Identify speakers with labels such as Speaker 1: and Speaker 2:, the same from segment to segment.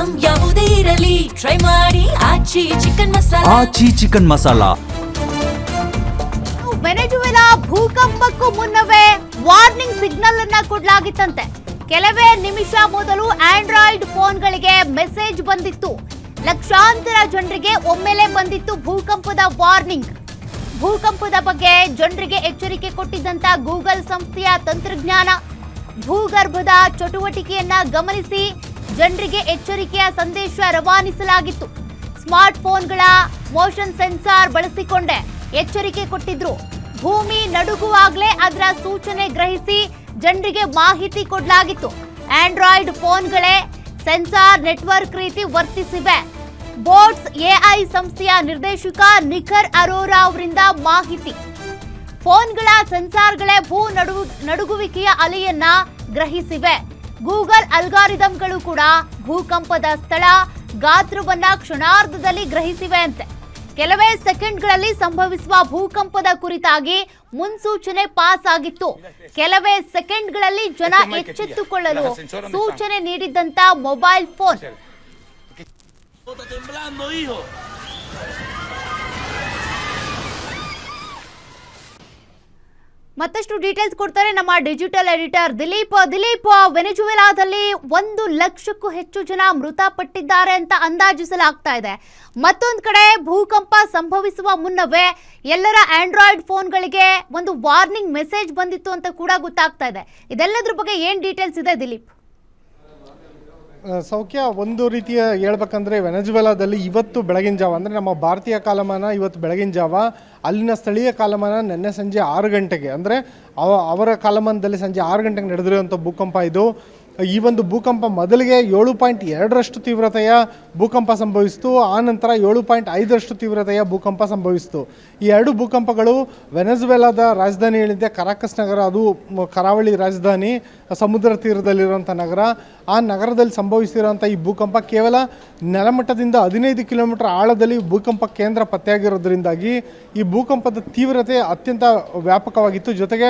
Speaker 1: Item ಯಾವುದೇ ಇರಲಿ try ಮಾಡಿ ಆಚಿ ಚಿಕನ್ ಮಸಾಲಾ.
Speaker 2: ವೆನೆಜುವೆಲಾ ಭೂಕಂಪಕ್ಕೂ ಮುನ್ನವೇ ವಾರ್ನಿಂಗ್ ಸಿಗ್ನಲ್ ಅನ್ನ ಕೊಡಲಾಗಿತ್ತಂತೆ. ಕೆಲವೇ ನಿಮಿಷ ಮೊದಲು ಆಂಡ್ರಾಯ್ಡ್ ಫೋನ್ಗಳಿಗೆ ಮೆಸೇಜ್ ಬಂದಿತ್ತು. ಲಕ್ಷಾಂತರ ಜನರಿಗೆ ಒಮ್ಮೆಲೆ ಬಂದಿತ್ತು ಭೂಕಂಪದ ವಾರ್ನಿಂಗ್. ಭೂಕಂಪದ ಬಗ್ಗೆ ಜನರಿಗೆ ಎಚ್ಚರಿಕೆ ಕೊಟ್ಟಿದ್ದಂತ ಗೂಗಲ್ ಸಂಸ್ಥೆಯ ತಂತ್ರಜ್ಞಾನ ಭೂಗರ್ಭದ ಚಟುವಟಿಕೆಯನ್ನ ಗಮನಿಸಿ ಜನರಿಗೆ ಎಚ್ಚರಿಕೆಯ ಸಂದೇಶ ರವಾನಿಸಲಾಗಿತ್ತು. ಸ್ಮಾರ್ಟ್ ಫೋನ್ಗಳ ಮೋಷನ್ ಸೆನ್ಸಾರ್ ಬಳಸಿಕೊಂಡೆ ಎಚ್ಚರಿಕೆ ಕೊಟ್ಟಿದ್ರು. ಭೂಮಿ ನಡುಗುವಾಗಲೇ ಅದರ ಸೂಚನೆ ಗ್ರಹಿಸಿ ಜನರಿಗೆ ಮಾಹಿತಿ ಕೊಡಲಾಗಿತ್ತು. ಆಂಡ್ರಾಯ್ಡ್ ಫೋನ್ಗಳೇ ಸೆನ್ಸಾರ್ ನೆಟ್ವರ್ಕ್ ರೀತಿ ವರ್ತಿಸಿವೆ. ಬೋಟ್ಸ್ ಎಐ ಸಂಸ್ಥೆಯ ನಿರ್ದೇಶಕ ನಿಖರ್ ಅರೋರಾ ಅವರಿಂದ ಮಾಹಿತಿ. ಫೋನ್ಗಳ ಸೆನ್ಸಾರ್ಗಳೇ ಭೂ ನಡುಗುವಿಕೆಯ ಅಲೆಯನ್ನ ಗ್ರಹಿಸಿವೆ. ಗೂಗಲ್ ಅಲ್ಗಾರಿದಮ್ಗಳು ಕೂಡ ಭೂಕಂಪದ ಸ್ಥಳ ಗಾತ್ರವನ್ನ ಕ್ಷಣಾರ್ಧದಲ್ಲಿ ಗ್ರಹಿಸಿವೆ ಅಂತೆ. ಕೆಲವೇ ಸೆಕೆಂಡ್ಗಳಲ್ಲಿ ಸಂಭವಿಸುವ ಭೂಕಂಪದ ಕುರಿತಾಗಿ ಮುನ್ಸೂಚನೆ ಪಾಸ್ ಆಗಿತ್ತು. ಕೆಲವೇ ಸೆಕೆಂಡ್ಗಳಲ್ಲಿ ಜನ ಎಚ್ಚೆತ್ತುಕೊಳ್ಳಲು ಸೂಚನೆ ನೀಡಿದ್ದಂತ ಮೊಬೈಲ್ ಫೋನ್. ಮತ್ತಷ್ಟು ಡೀಟೇಲ್ಸ್ ಕೊಡ್ತಾರೆ ನಮ್ಮ ಡಿಜಿಟಲ್ ಎಡಿಟರ್ ದಿಲೀಪ್. ವೆನೆಜುವೆಲಾದಲ್ಲಿ 1 ಲಕ್ಷಕ್ಕೂ ಹೆಚ್ಚು ಜನ ಮೃತಪಟ್ಟಿದ್ದಾರೆ ಅಂತ ಅಂದಾಜಿಸಲಾಗ್ತಾ ಇದೆ. ಮತ್ತೊಂದು ಕಡೆ ಭೂಕಂಪ ಸಂಭವಿಸುವ ಮುನ್ನವೇ ಎಲ್ಲರ ಆಂಡ್ರಾಯ್ಡ್ ಫೋನ್ಗಳಿಗೆ ಒಂದು ವಾರ್ನಿಂಗ್ ಮೆಸೇಜ್ ಬಂದಿತ್ತು ಅಂತ ಕೂಡ ಗೊತ್ತಾಗ್ತಾ ಇದೆ. ಇದೆಲ್ಲದ್ರ ಬಗ್ಗೆ ಏನ್ ಡೀಟೇಲ್ಸ್ ಇದೆ ದಿಲೀಪ್?
Speaker 3: ಸೌಖ್ಯ, ಒಂದು ರೀತಿಯ ಹೇಳ್ಬೇಕಂದ್ರೆ ವೆನೆಜುವೆಲಾದಲ್ಲಿ ಇವತ್ತು ಬೆಳಗಿನ ಜಾವ ಅಂದರೆ ನಮ್ಮ ಭಾರತೀಯ ಕಾಲಮಾನ ಇವತ್ತು ಬೆಳಗಿನ ಜಾವ, ಅಲ್ಲಿನ ಸ್ಥಳೀಯ ಕಾಲಮಾನ ನಿನ್ನೆ ಸಂಜೆ 6 ಗಂಟೆಗೆ ಅಂದರೆ ಅವರ ಕಾಲಮಾನದಲ್ಲಿ ಸಂಜೆ 6 ಗಂಟೆಗೆ ನಡೆದಿರುವಂಥ ಭೂಕಂಪ ಇದು. ಈ ಒಂದು ಭೂಕಂಪ ಮೊದಲಿಗೆ 7.2ರಷ್ಟು ತೀವ್ರತೆಯ ಭೂಕಂಪ ಸಂಭವಿಸಿತು. ಆ ನಂತರ 7.5ರಷ್ಟು ತೀವ್ರತೆಯ ಭೂಕಂಪ ಸಂಭವಿಸಿತು. ಈ 2 ಭೂಕಂಪಗಳು ವೆನೆಜುವೆಲಾದ ರಾಜಧಾನಿ ಏನಿದೆ ಕರಾಕಸ್ ನಗರ, ಅದು ಕರಾವಳಿ ರಾಜಧಾನಿ, ಸಮುದ್ರ ತೀರದಲ್ಲಿರುವಂಥ ನಗರ. ಆ ನಗರದಲ್ಲಿ ಸಂಭವಿಸಿರುವಂಥ ಈ ಭೂಕಂಪ ಕೇವಲ ನೆಲಮಟ್ಟದಿಂದ 15 ಕಿಲೋಮೀಟರ್ ಆಳದಲ್ಲಿ ಭೂಕಂಪ ಕೇಂದ್ರ ಪತ್ತೆಯಾಗಿರೋದ್ರಿಂದಾಗಿ ಈ ಭೂಕಂಪದ ತೀವ್ರತೆ ಅತ್ಯಂತ ವ್ಯಾಪಕವಾಗಿತ್ತು. ಜೊತೆಗೆ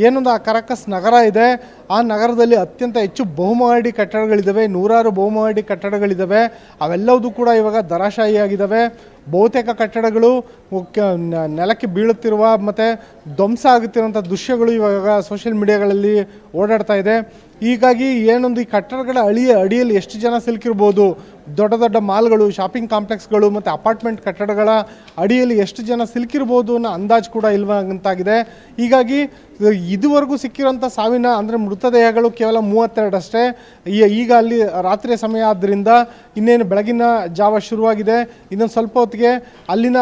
Speaker 3: ಏನೊಂದು ಆ ಕರಾಕಸ್ ನಗರ ಇದೆ, ಆ ನಗರದಲ್ಲಿ ಅತ್ಯಂತ ಹೆಚ್ಚು ಬಹುಮಹಡಿ ಕಟ್ಟಡಗಳಿದ್ದಾವೆ, 100 ಬಹುಮಹಡಿ ಕಟ್ಟಡಗಳಿದ್ದಾವೆ. ಅವೆಲ್ಲವೂ ಕೂಡ ಇವಾಗ ಧರಾಶಾಹಿಯಾಗಿದ್ದಾವೆ. ಬಹುತೇಕ ಕಟ್ಟಡಗಳು ನೆಲಕ್ಕೆ ಬೀಳುತ್ತಿರುವ ಮತ್ತು ಧ್ವಂಸ ಆಗುತ್ತಿರುವಂಥ ದೃಶ್ಯಗಳು ಇವಾಗ ಸೋಷಿಯಲ್ ಮೀಡಿಯಾಗಳಲ್ಲಿ ಓಡಾಡ್ತಾ ಇದೆ. ಹೀಗಾಗಿ ಏನೊಂದು ಈ ಕಟ್ಟಡಗಳ ಅಡಿಯಲ್ಲಿ ಎಷ್ಟು ಜನ ಸಿಲುಕಿರ್ಬೋದು, ದೊಡ್ಡ ದೊಡ್ಡ ಮಾಲ್ಗಳು, ಶಾಪಿಂಗ್ ಕಾಂಪ್ಲೆಕ್ಸ್ಗಳು ಮತ್ತು ಅಪಾರ್ಟ್ಮೆಂಟ್ ಕಟ್ಟಡಗಳ ಅಡಿಯಲ್ಲಿ ಎಷ್ಟು ಜನ ಸಿಲುಕಿರ್ಬೋದು ಅನ್ನೋ ಅಂದಾಜು ಕೂಡ ಇಲ್ವಂತಾಗಿದೆ. ಹೀಗಾಗಿ ಇದುವರೆಗೂ ಸಿಕ್ಕಿರೋಂಥ ಸಾವಿನ ಅಂದರೆ ಮೃತದೇಹಗಳು ಕೇವಲ 32 ಅಷ್ಟೇ. ಈಗ ಅಲ್ಲಿ ರಾತ್ರಿಯ ಸಮಯ ಆದ್ದರಿಂದ ಇನ್ನೇನು ಬೆಳಗಿನ ಜಾವ ಶುರುವಾಗಿದೆ. ಇನ್ನೊಂದು ಸ್ವಲ್ಪ ಹೊತ್ತಿಗೆ ಅಲ್ಲಿನ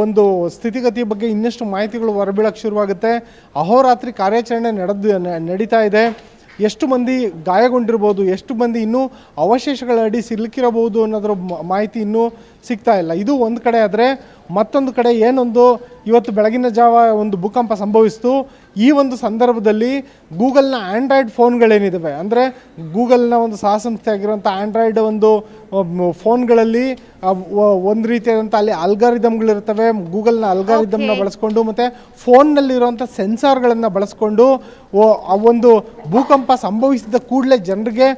Speaker 3: ಒಂದು ಸ್ಥಿತಿಗತಿ ಬಗ್ಗೆ ಇನ್ನಷ್ಟು ಮಾಹಿತಿಗಳು ಹೊರಬೀಳಕ್ಕೆ ಶುರುವಾಗುತ್ತೆ. ಅಹೋರಾತ್ರಿ ಕಾರ್ಯಾಚರಣೆ ನಡೀತಾ ಇದೆ. ಎಷ್ಟು ಮಂದಿ ಗಾಯಗೊಂಡಿರ್ಬೋದು, ಎಷ್ಟು ಮಂದಿ ಇನ್ನೂ ಅವಶೇಷಗಳ ಅಡಿ ಸಿಲುಕಿರಬಹುದು ಅನ್ನೋದ್ರ ಮಾಹಿತಿ ಇನ್ನೂ ಸಿಗ್ತಾ ಇಲ್ಲ. ಇದು ಒಂದು ಕಡೆ ಆದರೆ, ಮತ್ತೊಂದು ಕಡೆ ಏನೊಂದು ಇವತ್ತು ಬೆಳಗಿನ ಜಾವ ಒಂದು ಭೂಕಂಪ ಸಂಭವಿಸಿತು. ಈ ಒಂದು ಸಂದರ್ಭದಲ್ಲಿ ಗೂಗಲ್ನ ಆಂಡ್ರಾಯ್ಡ್ ಫೋನ್ಗಳೇನಿದ್ದಾವೆ, ಅಂದರೆ ಗೂಗಲ್ನ ಒಂದು ಸಹಸಂಸ್ಥೆ ಆಗಿರುವಂಥ ಆಂಡ್ರಾಯ್ಡ್ ಒಂದು ಫೋನ್ಗಳಲ್ಲಿ ಒಂದು ರೀತಿಯಾದಂಥ ಅಲ್ಲಿ ಅಲ್ಗಾರಿದಮ್ಗಳಿರ್ತವೆ. ಗೂಗಲ್ನ ಅಲ್ಗಾರಿದಮ್ನ ಬಳಸ್ಕೊಂಡು ಮತ್ತು ಫೋನ್ನಲ್ಲಿರುವಂಥ ಸೆನ್ಸಾರ್ಗಳನ್ನು ಬಳಸ್ಕೊಂಡು ಆ ಒಂದು ಭೂಕಂಪ ಸಂಭವಿಸಿದ ಕೂಡಲೇ ಜನರಿಗೆ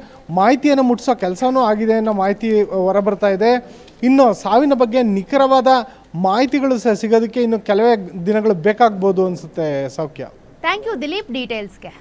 Speaker 3: ಮಾಹಿತಿಯನ್ನು ಮುಟ್ಟಿಸೋ ಕೆಲಸವೂ ಆಗಿದೆ ಅನ್ನೋ ಮಾಹಿತಿ ಹೊರಬರ್ತಾ ಇದೆ. ಇನ್ನು ಸಾವಿನ ಬಗ್ಗೆ ನಿಖರವಾದ ಮಾಹಿತಿಗಳು ಸಿಗೋದಕ್ಕೆ ಇನ್ನು ಕೆಲವೇ ದಿನಗಳು ಬೇಕಾಗ್ಬೋದು ಅನಿಸುತ್ತೆ. ಸೌಖ್ಯ,
Speaker 2: ಥ್ಯಾಂಕ್ ಯು ದಿಲೀಪ್ ಡೀಟೇಲ್ಸ್ಗೆ.